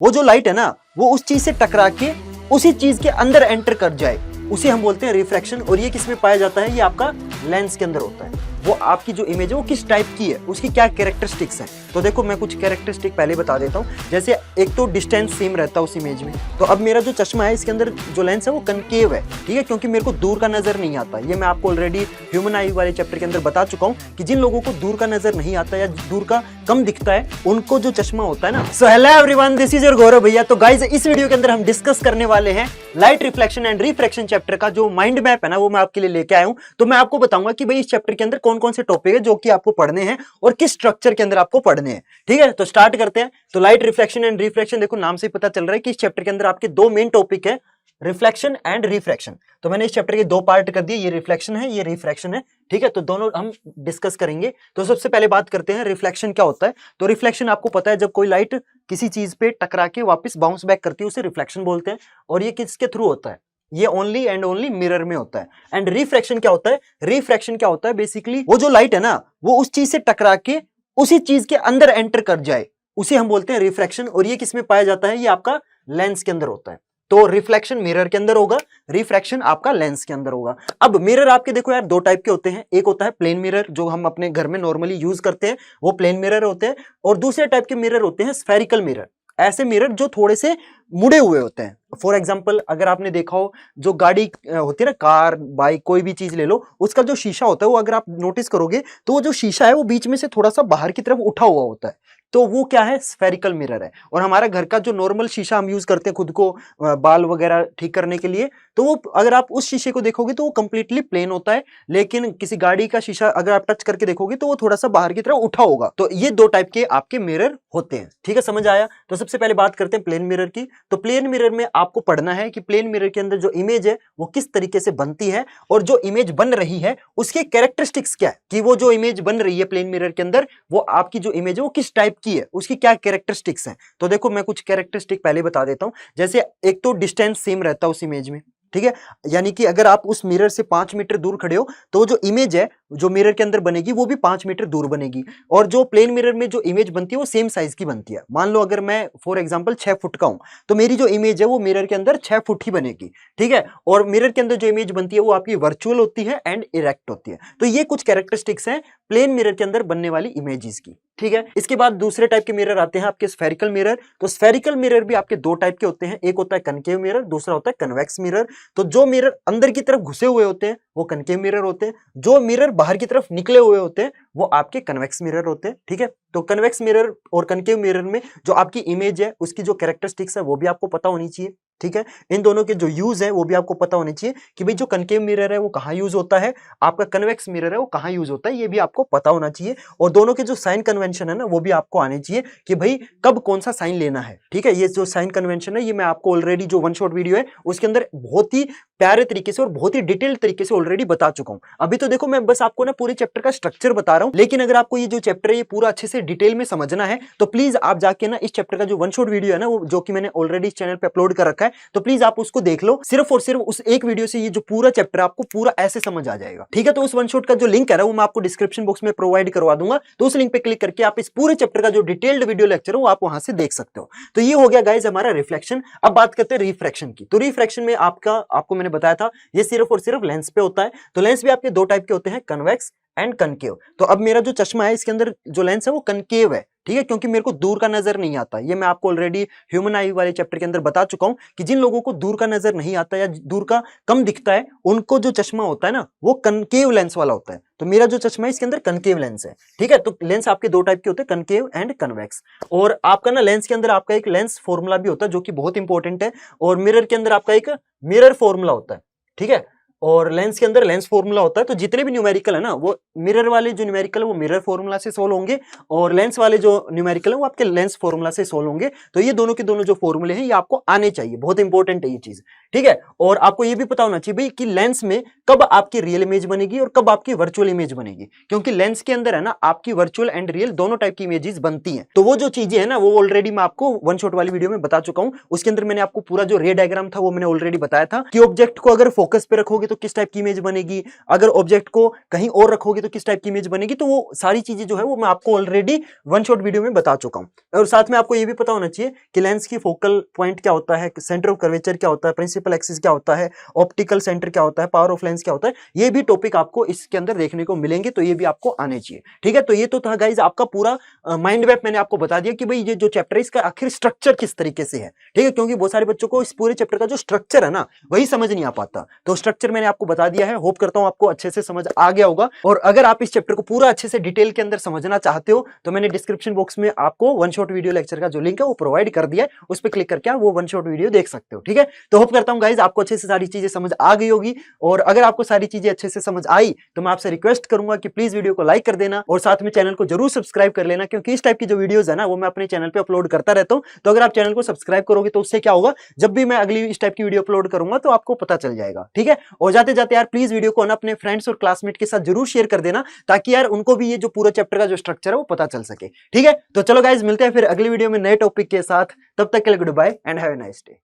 वो जो लाइट है ना वो उस चीज से टकरा के उसी चीज के अंदर एंटर कर जाए, उसे हम बोलते हैं रिफ्रैक्शन। और ये किस में पाया जाता है? ये आपका लेंस के अंदर होता है। वो आपकी जो इमेज है वो किस टाइप की है, उसकी क्या कैरेक्टरिस्टिक्स है। तो देखो मैं कुछ कैरेक्टरिस्टिक पहले बता देता हूँ। जैसे एक तो डिस्टेंस सेम रहता है उस इमेज में। तो अब मेरा जो चश्मा है इसके अंदर जो लेंस है वो कनकेव है, ठीक है, क्योंकि मेरे को दूर का नजर नहीं आता। ये मैं आपको ऑलरेडी ह्यूमन आई वाले चैप्टर के अंदर बता चुका हूँ कि जिन लोगों को दूर का नजर नहीं आता या दूर का कम दिखता है उनको जो चश्मा होता है ना। So hello everyone, this is your Gaurav भैया। तो गाइस इस वीडियो के अंदर हम डिस्कस करने वाले हैं light reflection and refraction chapter का जो माइंड मैप है ना, वो मैं आपके लिए लेके आया हूं। तो मैं आपको बताऊंगा कि भाई इस चैप्टर के अंदर कौन कौन से टॉपिक है जो कि आपको पढ़ने हैं और किस स्ट्रक्चर के अंदर आपको पढ़ने हैं, ठीक है। तो स्टार्ट करते हैं। तो लाइट रिफ्लेक्शन एंड रिफ्रैक्शन, देखो नाम से पता चल रहा है कि इस चैप्टर के अंदर आपके दो मेन टॉपिक है, रिफ्लेक्शन एंड रिफ्रैक्शन। तो मैंने इस चैप्टर के दो पार्ट कर दिए, ये रिफ्लेक्शन है, ये रिफ्रैक्शन है, ठीक है। तो दोनों हम डिस्कस करेंगे। तो सबसे पहले बात करते हैं रिफ्लेक्शन क्या होता है। तो रिफ्लेक्शन आपको पता है, जब कोई लाइट किसी चीज पे टकरा के वापस बाउंस बैक करती है उसे रिफ्लेक्शन बोलते हैं। और ये किसके थ्रू होता है? ये ओनली एंड ओनली मिरर में होता है। एंड रिफ्रैक्शन क्या होता है? रिफ्रैक्शन क्या होता है? बेसिकली वो जो लाइट है ना वो उस चीज से टकरा के उसी चीज के अंदर एंटर कर जाए, उसे हम बोलते हैं रिफ्रैक्शन। और ये किसमें पाया जाता है? ये आपका लेंस के अंदर होता है। तो रिफ्लेक्शन मिरर के अंदर होगा, रिफ्रैक्शन आपका लेंस के अंदर होगा। अब मिरर आपके देखो यार दो टाइप के होते हैं। एक होता है प्लेन मिरर जो हम अपने घर में नॉर्मली यूज करते हैं, वो प्लेन मिरर होते हैं। और दूसरे टाइप के मिरर होते हैं स्फेरिकल मिरर, ऐसे मिरर जो थोड़े से मुड़े हुए होते हैं। फॉर एग्जाम्पल अगर आपने देखा हो जो गाड़ी होती है ना, कार बाइक कोई भी चीज ले लो, उसका जो शीशा होता है वो अगर आप नोटिस करोगे तो वो जो शीशा है वो बीच में से थोड़ा सा बाहर की तरफ उठा हुआ होता है। तो वो क्या है? स्फेरिकल मिरर है। और हमारा घर का जो नॉर्मल शीशा हम यूज करते हैं खुद को बाल वगैरह ठीक करने के लिए, तो वो अगर आप उस शीशे को देखोगे तो वो कंप्लीटली प्लेन होता है। लेकिन किसी गाड़ी का शीशा अगर आप टच करके देखोगे तो वो थोड़ा सा बाहर की तरफ उठा होगा। तो ये दो टाइप के आपके मिरर होते हैं, ठीक है, समझ आया। तो सबसे पहले बात करते हैं प्लेन मिरर की। तो प्लेन मिरर में आपको पढ़ना है कि प्लेन मिरर के अंदर जो इमेज है वो किस तरीके से बनती है और जो इमेज बन रही है उसके कैरेक्टरिस्टिक्स क्या है, कि वो जो इमेज बन रही है प्लेन मिरर के अंदर वो आपकी जो इमेज है वो किस टाइप की है, उसकी क्या कैरेक्टरिस्टिक्स हैं। तो देखो मैं कुछ कैरेक्टरिस्टिक पहले बता देता हूं। जैसे एक तो डिस्टेंस सेम रहता है उस इमेज में, ठीक है, यानी कि अगर आप उस मिरर से 5 मीटर दूर खड़े हो तो जो इमेज है जो मिरर के अंदर बनेगी वो भी 5 मीटर दूर बनेगी। और जो प्लेन मिरर में जो इमेज बनती है वो सेम साइज की बनती है। मान लो अगर मैं फॉर एग्जांपल 6 फुट का हूं तो मेरी जो इमेज है वो मिरर के अंदर 6 फुट ही बनेगी, ठीक है। और मिरर के अंदर जो इमेज बनती है वो आपकी वर्चुअल होती है एंड इरेक्ट होती है। तो ये कुछ कैरेक्टरिस्टिक्स हैं प्लेन मिरर के अंदर बनने वाली इमेजेस की, ठीक है। इसके बाद दूसरे टाइप के मिरर आते हैं आपके स्फेरिकल मिरर। तो स्फेरिकल मिरर भी आपके दो टाइप के होते हैं, एक होता है कनकेव मिरर, दूसरा होता है कन्वेक्स मिरर। तो जो मिरर अंदर की तरफ घुसे हुए होते हैं वो कनकेव मिरर होते हैं, जो मिरर बाहर की तरफ निकले हुए होते हैं वो आपके कन्वेक्स मिरर होते हैं, ठीक है। तो कन्वेक्स मिरर और कनकेव मिरर में जो आपकी इमेज है उसकी जो कैरेक्टरिस्टिक्स है वो भी आपको पता होनी चाहिए, ठीक है। इन दोनों के जो यूज है वो भी आपको पता होने चाहिए कि भाई जो कनकेव मिरर है वो कहाँ यूज होता है, आपका कन्वेक्स मिरर है वो कहाँ यूज होता है, ये भी आपको पता होना चाहिए। और दोनों के जो साइन कन्वेंशन है ना वो भी आपको आने चाहिए कि भाई कब कौन सा साइन लेना है, ठीक है। ये जो साइन कन्वेंशन है ये मैं आपको ऑलरेडी जो वन शॉट वीडियो है उसके अंदर बहुत ही प्यारे तरीके से और बहुत ही डिटेल तरीके से ऑलरेडी बता चुका हूं। अभी तो देखो मैं बस आपको ना पूरे चैप्टर का स्ट्रक्चर बता रहा हूं, लेकिन अगर आपको ये जो चैप्टर है ये पूरा अच्छे से डिटेल में समझना है तो प्लीज आप जाके ना इस चैप्टर का जो वन शॉट वीडियो है ना वो जो कि मैंने ऑलरेडी इस चैनल पे अपलोड कर रखा है, तो प्लीज आप उसको देख लो। सिर्फ और सिर्फ उस एक वीडियो से ये जो पूरा चैप्टर आपको पूरा ऐसे समझ आ जाएगा, ठीक है। तो उस वन शॉट का जो लिंक है ना वो मैं आपको डिस्क्रिप्शन बॉक्स में प्रोवाइड करवा दूंगा। तो उस लिंक पे क्लिक करके आप इस पूरे चैप्टर का जो डिटेल्ड वीडियो लेक्चर है वो आप वहां से देख सकते हो। तो ये हो गया गाइज हमारा रिफ्लेक्शन। अब बात करते हैं रिफ्रैक्शन की। तो रिफ्रैक्शन में आपको मैंने बताया था ये सिर्फ और सिर्फ लेंस पे होता है। तो लेंस भी आपके दो टाइप के होते हैं, कन्वेक्स एंड कनकेव। तो अब मेरा जो चश्मा है इसके अंदर जो लेंस है वो कनकेव है, ठीक है, क्योंकि मेरे को दूर का नजर नहीं आता। ये मैं आपको ऑलरेडी ह्यूमन आई वाले चैप्टर के अंदर बता चुका हूं कि जिन लोगों को दूर का नजर नहीं आता या दूर का कम दिखता है उनको जो चश्मा होता है ना वो कनकेव लेंस वाला होता है। तो मेरा जो चश्मा है इसके अंदर कनकेव लेंस है, ठीक है। तो लेंस आपके दो टाइप के होते हैं, कनकेव एंड कन्वेक्स। और आपका ना लेंस के अंदर आपका एक लेंस फॉर्मूला भी होता है जो कि बहुत इंपॉर्टेंट है, और मिरर के अंदर आपका एक मिरर फॉर्मूला होता है, ठीक है। और लेंस के अंदर लेंस फॉर्मूला होता है। तो जितने भी न्यूमेरिकल है ना वो मिरर वाले जो न्यूमेरिकल है वो मिरर फॉर्मूला से सोल्व होंगे, और लेंस वाले जो न्यूमेरिकल है वो आपके लेंस फॉर्मूला से सोल्व होंगे। तो ये दोनों के दोनों जो फॉर्मूले हैं ये आपको आने चाहिए, बहुत इंपॉर्टेंट है ये चीज, ठीक है। और आपको ये भी पता होना चाहिए भाई कि लेंस में कब आपकी रियल इमेज बनेगी और कब आपकी वर्चुअल इमेज बनेगी, क्योंकि लेंस के अंदर है ना आपकी वर्चुअल एंड रियल दोनों टाइप की इमेजेस बनती हैं। तो वो जो चीजें है ना वो ऑलरेडी मैं आपको वन शॉट वाली वीडियो में बता चुका हूं। उसके अंदर मैंने आपको पूरा जो रे डायग्राम था वो मैंने ऑलरेडी बताया था कि ऑब्जेक्ट को अगर फोकस पे रखोगे तो किस टाइप की इमेज बनेगी, अगर ऑब्जेक्ट को कहीं और रखोगे तो किस टाइप की इमेज बनेगी। तो वो सारी चीजें जो है वो मैं आपको ऑलरेडी वन शॉट वीडियो में बता चुका हूं। और साथ में आपको ये भी पता होना चाहिए कि लेंस की फोकल पॉइंट क्या होता है, सेंटर ऑफ कर्वेचर क्या होता है, प्रिंसिपल एक्सिस क्या होता है, ऑप्टिकल सेंटर क्या होता है, पावर ऑफ लेंस क्या होता है। ये भी टॉपिक आपको इसके अंदर देखने को मिलेंगे, तो ये भी आपको आने चाहिए। ठीक है, तो ये तो था गाइज आपका पूरा माइंड मैप मैंने आपको बता दिया कि भाई ये जो चैप्टर है इसका आखिर स्ट्रक्चर किस तरीके से है। ठीक है, क्योंकि बहुत सारे बच्चों को इस पूरे चैप्टर का जो स्ट्रक्चर है ना वही समझ नहीं आ पाता। तो स्ट्रक्चर मैंने आपको बता दिया है, होप करता हूं आपको अच्छे से समझ आ गया होगा। और अगर आप इस चैप्टर को पूरा अच्छे से डिटेल के अंदर समझना चाहते हो तो मैंने डिस्क्रिप्शन बॉक्स में आपको वन शॉट वीडियो लेक्चर का जो लिंक है वो प्रोवाइड कर दिया है, उस पर क्लिक करके आप वो वन शॉट वीडियो देख सकते हो। ठीक है, तो होप करता हूं गाइज आपको अच्छे से सारी चीजें समझ आ गई होगी। और अगर आपको सारी चीजें अच्छे से समझ आई तो मैं आपसे रिक्वेस्ट करूंगा कि प्लीज वीडियो को लाइक कर देना और साथ में चैनल को जरूर सब्सक्राइब कर लेना, क्योंकि इस टाइप की जो वीडियोस है ना वो मैं अपने चैनल पे अपलोड करता रहता हूं। तो अगर आप चैनल को सब्सक्राइब करोगे तो उससे क्या होगा, जब भी मैं अगली इस टाइप की वीडियो अपलोड करूंगा तो आपको पता चल जाएगा। ठीक है, और जाते जाते यार प्लीज वीडियो को ना अपने फ्रेंड्स और क्लासमेट के साथ जरूर शेयर कर देना, ताकि यार उनको भी ये जो पूरा चैप्टर का जो स्ट्रक्चर है वो पता चल सके। ठीक है, तो चलो गाइज मिलते हैं फिर अगली वीडियो में नए टॉपिक के साथ। तब तक के लिए good bye and have a nice day.